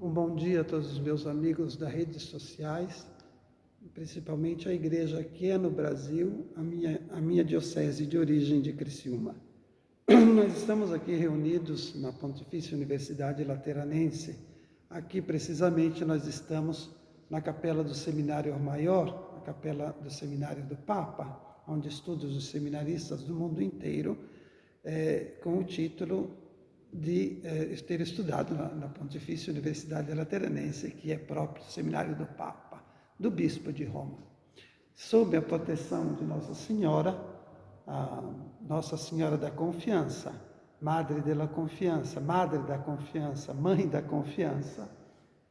Um bom dia a todos os meus amigos das redes sociais, principalmente a igreja que é no Brasil, a minha diocese de origem de Criciúma. Nós estamos aqui reunidos na Pontifícia Universidade Lateranense. Aqui, precisamente, nós estamos na capela do Seminário Maior, na capela do Seminário do Papa, onde estudam os seminaristas do mundo inteiro, com o título de ter estudado na Pontifícia Universidade Lateranense, que é próprio Seminário do Papa, do Bispo de Roma. Sob a proteção de Nossa Senhora, a Nossa Senhora da Confiança, Madre da Confiança, Mãe da Confiança,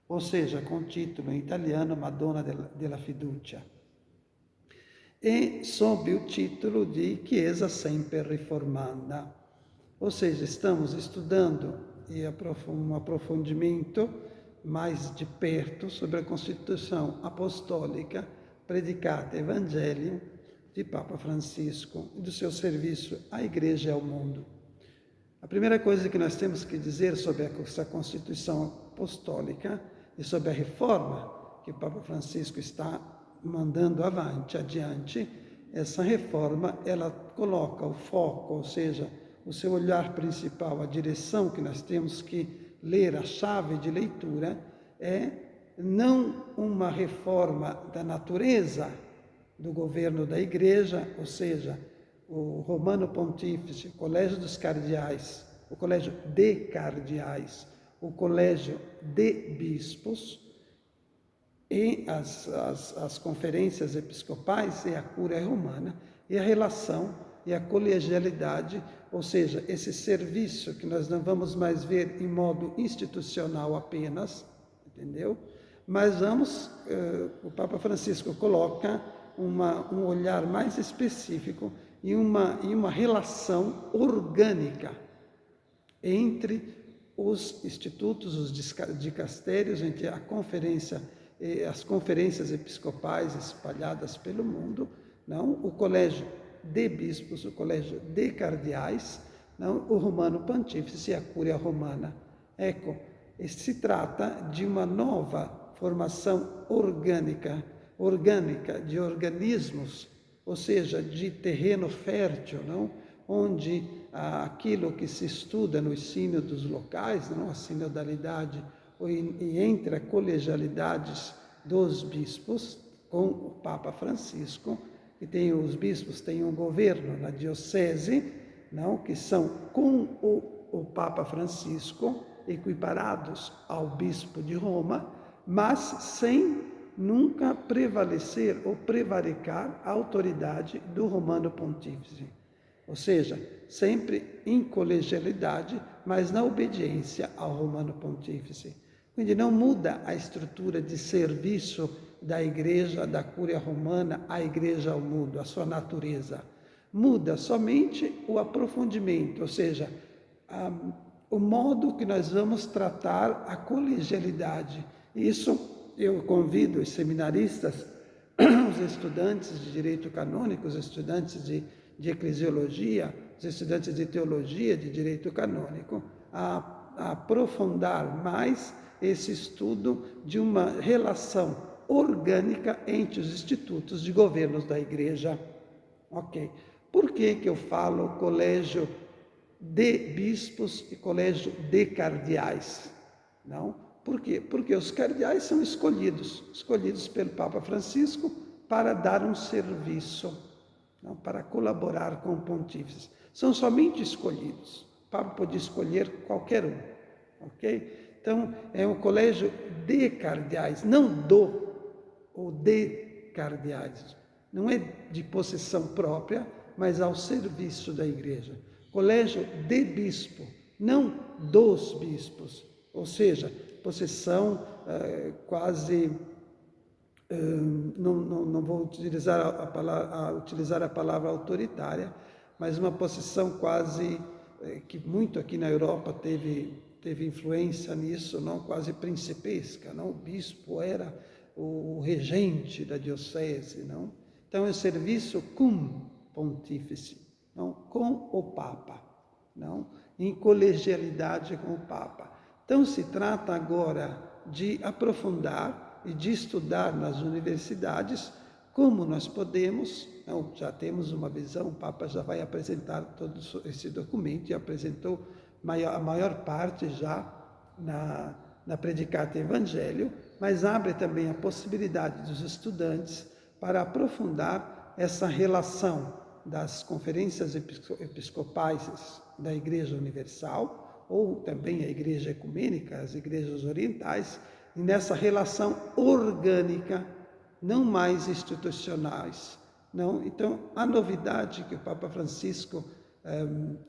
ou seja, com título em italiano Madonna della Fiducia. E sob o título de Chiesa Sempre Riformanda, ou seja, estamos estudando um aprofundamento mais de perto sobre a Constituição Apostólica Predicata Evangelho de Papa Francisco e do seu serviço à Igreja e ao mundo. A primeira coisa que nós temos que dizer sobre essa Constituição Apostólica e sobre a reforma que o Papa Francisco está mandando adiante, essa reforma, ela coloca o foco, ou seja, o seu olhar principal, a direção que nós temos que ler, a chave de leitura, é não uma reforma da natureza do governo da Igreja, ou seja, o Romano Pontífice, o Colégio dos Cardeais, o Colégio de Cardeais, o Colégio de Bispos, e as conferências episcopais e a Cúria Romana, e a relação e a colegialidade, ou seja, esse serviço que nós não vamos mais ver em modo institucional apenas, entendeu? Mas o Papa Francisco coloca um olhar mais específico e uma relação orgânica entre os institutos, os dicastérios, entre as conferências episcopais espalhadas pelo mundo, o Colégio de Bispos, o Colégio de Cardeais, o Romano Pontífice e a Cúria Romana. Se trata de uma nova formação orgânica de organismos, ou seja, de terreno fértil, onde aquilo que se estuda no sínodos locais, a sinodalidade, e entre as colegialidades dos bispos, com o Papa Francisco, que os bispos têm um governo na diocese, que são com o Papa Francisco, equiparados ao bispo de Roma, mas sem nunca prevalecer ou prevaricar a autoridade do Romano Pontífice. Ou seja, sempre em colegialidade, mas na obediência ao Romano Pontífice. Quindi não muda a estrutura de serviço da Igreja, da Cúria Romana, à Igreja ao mundo, a sua natureza. Muda somente o aprofundamento, ou seja, o modo que nós vamos tratar a colegialidade. Isso eu convido os seminaristas, os estudantes de direito canônico, os estudantes de eclesiologia, os estudantes de teologia, de direito canônico, a aprofundar mais esse estudo de uma relação orgânica entre os institutos de governos da Igreja. Ok. Por que eu falo colégio de bispos e colégio de cardeais? Por quê? Porque os cardeais são escolhidos pelo Papa Francisco para dar um serviço, para colaborar com o pontífice. São somente escolhidos. O Papa pode escolher qualquer um, ok? Então, é um colégio de cardeais, não ou de cardeais. Não é de possessão própria, mas ao serviço da Igreja. Colégio de bispo, não dos bispos. Ou seja, possessão quase... não vou utilizar a palavra autoritária, mas uma possessão quase... que muito aqui na Europa teve influência nisso, quase principesca, O bispo era o regente da diocese, Então é um serviço cum pontífice, com o Papa, em colegialidade com o Papa. Então se trata agora de aprofundar e de estudar nas universidades como nós podemos, já temos uma visão, o Papa já vai apresentar todo esse documento e apresentou a maior parte já na Predicata Evangelho, mas abre também a possibilidade dos estudantes para aprofundar essa relação das conferências episcopais da Igreja Universal, ou também a Igreja Ecumênica, as igrejas orientais, e nessa relação orgânica, não mais institucionais. Não? Então, a novidade que o Papa Francisco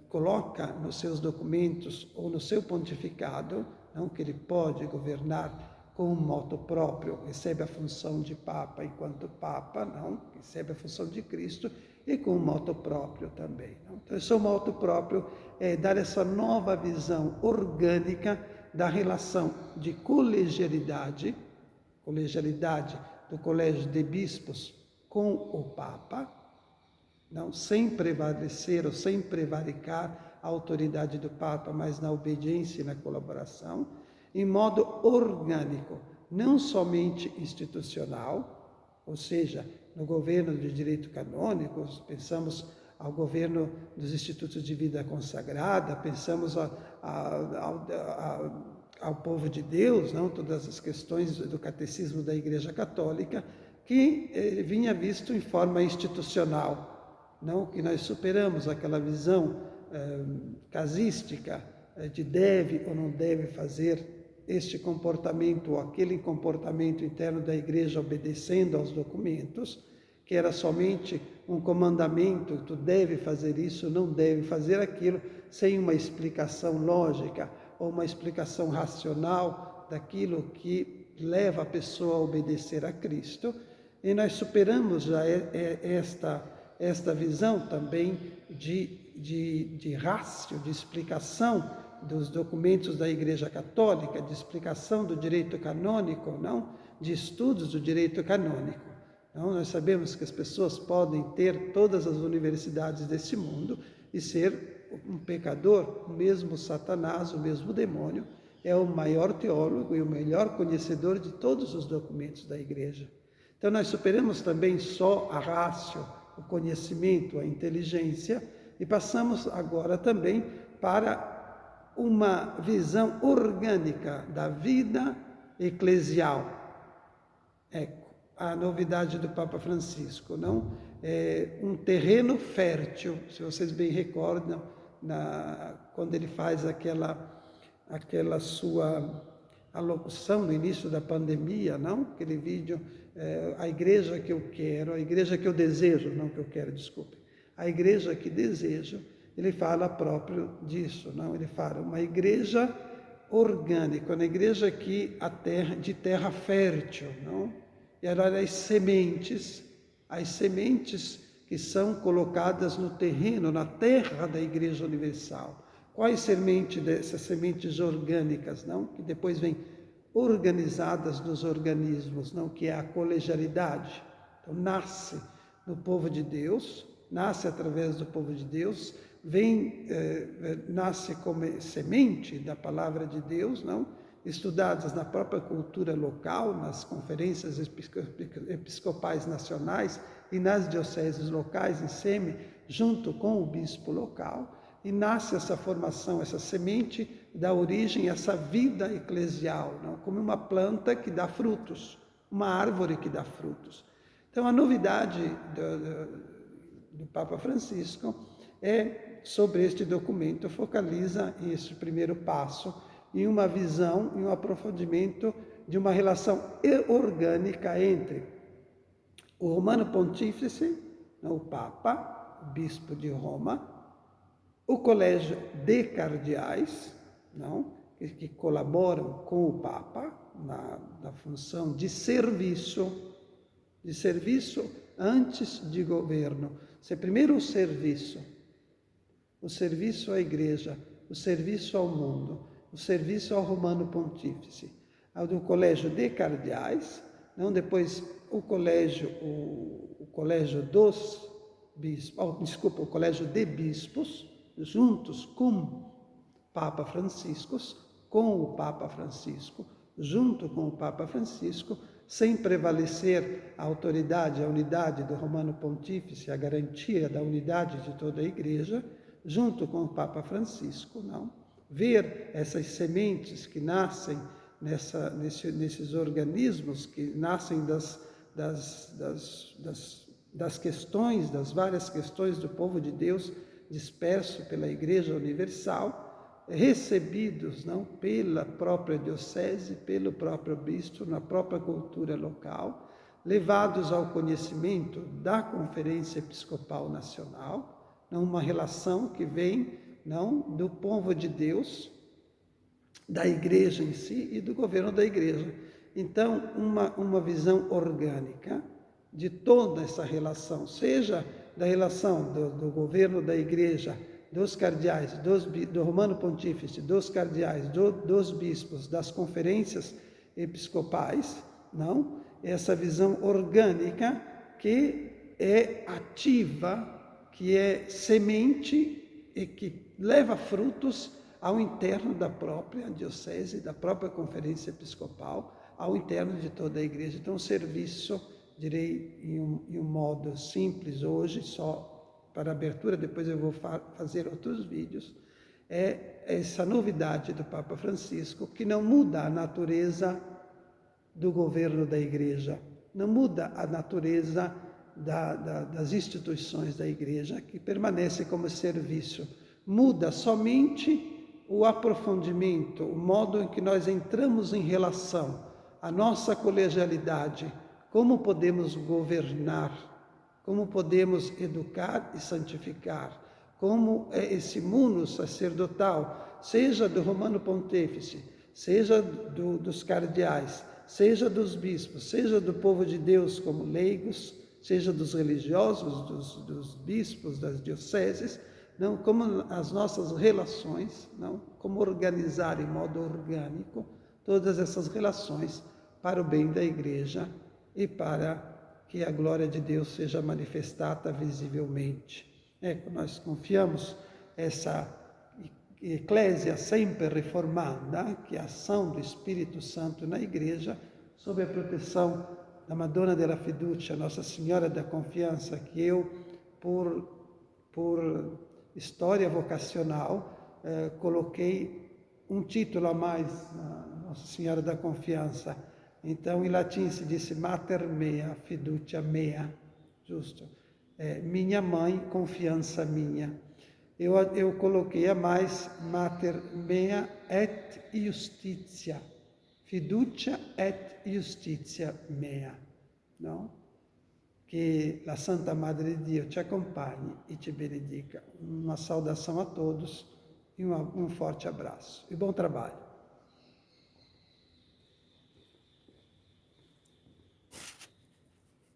coloca nos seus documentos ou no seu pontificado, não? Que ele pode governar com um moto próprio, recebe a função de Papa enquanto Papa, não? Recebe a função de Cristo, e com um moto próprio também. Não? Então, esse moto próprio é dar essa nova visão orgânica da relação de colegialidade do Colégio de Bispos com o Papa, não, sem prevalecer ou sem prevaricar a autoridade do Papa, mas na obediência e na colaboração, em modo orgânico, não somente institucional, ou seja, no governo de direito canônico, pensamos ao governo dos institutos de vida consagrada, pensamos ao povo de Deus, não? Todas as questões do catecismo da Igreja Católica, que vinha visto em forma institucional, não? Que nós superamos aquela visão casística de deve ou não deve fazer este comportamento ou aquele comportamento interno da Igreja obedecendo aos documentos, que era somente um comandamento, tu deve fazer isso, não deve fazer aquilo, sem uma explicação lógica ou uma explicação racional daquilo que leva a pessoa a obedecer a Cristo. E nós superamos já esta visão também de rácio, de explicação dos documentos da Igreja Católica, de explicação do direito canônico, não? De estudos do direito canônico. Não? Nós sabemos que as pessoas podem ter todas as universidades desse mundo e ser um pecador, o mesmo Satanás, o mesmo demônio, é o maior teólogo e o melhor conhecedor de todos os documentos da Igreja. Então nós superamos também só a rácio, o conhecimento, a inteligência, e passamos agora também para uma visão orgânica da vida eclesial. A novidade do Papa Francisco, não? É um terreno fértil, se vocês bem recordam, quando ele faz aquela sua alocução no início da pandemia, não? Aquele vídeo, a igreja que eu quero, a igreja que eu desejo, não que eu quero, desculpe. A igreja que desejo, ele fala próprio disso, não? Ele fala uma igreja orgânica, uma igreja de terra fértil, não? E agora as sementes que são colocadas no terreno, na terra da Igreja Universal. Quais sementes dessas sementes orgânicas, não? Que depois vêm organizadas nos organismos, não? Que é a colegialidade. Então nasce no povo de Deus, nasce através do povo de Deus, nasce como semente da palavra de Deus, não? Estudadas na própria cultura local, nas conferências episcopais nacionais e nas dioceses locais em SEMI, junto com o bispo local, e nasce essa formação, essa semente dá origem a essa vida eclesial, não? Como uma planta que dá frutos, uma árvore que dá frutos. Então a novidade do Papa Francisco sobre este documento, focaliza esse primeiro passo em uma visão, em um aprofundamento de uma relação orgânica entre o Romano Pontífice, o Papa, o Bispo de Roma, o Colégio de Cardeais, não? Que colaboram com o Papa na função de serviço antes de governo. Se primeiro o serviço à Igreja, o serviço ao mundo, o serviço ao Romano Pontífice, ao do Colégio de Cardeais, não? Depois o colégio dos bispos, o Colégio de Bispos, juntos com o Papa Francisco, junto com o Papa Francisco, sem prevalecer a autoridade, a unidade do Romano Pontífice, a garantia da unidade de toda a Igreja, junto com o Papa Francisco, não? Ver essas sementes que nascem nesses organismos, que nascem das questões, das várias questões do povo de Deus disperso pela Igreja Universal, recebidos não pela própria diocese, pelo próprio bispo, na própria cultura local, levados ao conhecimento da Conferência Episcopal Nacional, não uma relação que vem não do povo de Deus, da Igreja em si e do governo da Igreja. Então, uma visão orgânica de toda essa relação, seja da relação do governo da Igreja, dos cardeais, do Romano Pontífice, dos cardeais, dos bispos, das conferências episcopais, não? Essa visão orgânica que é ativa, que é semente e que leva frutos ao interno da própria diocese, da própria conferência episcopal, ao interno de toda a Igreja. Então, o serviço, direi em um modo simples hoje, só para abertura, depois eu vou fazer outros vídeos, é essa novidade do Papa Francisco, que não muda a natureza do governo da Igreja, não muda a natureza das instituições da Igreja, que permanece como serviço, muda somente o aprofundamento, o modo em que nós entramos em relação, a nossa colegialidade, como podemos governar, como podemos educar e santificar, como é esse mundo sacerdotal, seja do Romano Pontífice, seja dos cardeais, seja dos bispos, seja do povo de Deus como leigos, seja dos religiosos, dos bispos, das dioceses, não, como as nossas relações, não, como organizar em modo orgânico todas essas relações para o bem da Igreja e para que a glória de Deus seja manifestada visivelmente. Nós confiamos essa eclésia sempre reformada, que é a ação do Espírito Santo na Igreja, sob a proteção da Madonna della Fiducia, Nossa Senhora da Confiança, que eu, por história vocacional, coloquei um título a mais na Nossa Senhora da Confiança. Então, em latim se disse Mater mea, fiducia mea, justo? Minha mãe, confiança minha. Eu coloquei a mais Mater mea et justitia, fiducia et justitia mea, não? Que a Santa Madre de Dio te acompanhe e te benedica. Uma saudação a todos e um forte abraço. E bom trabalho.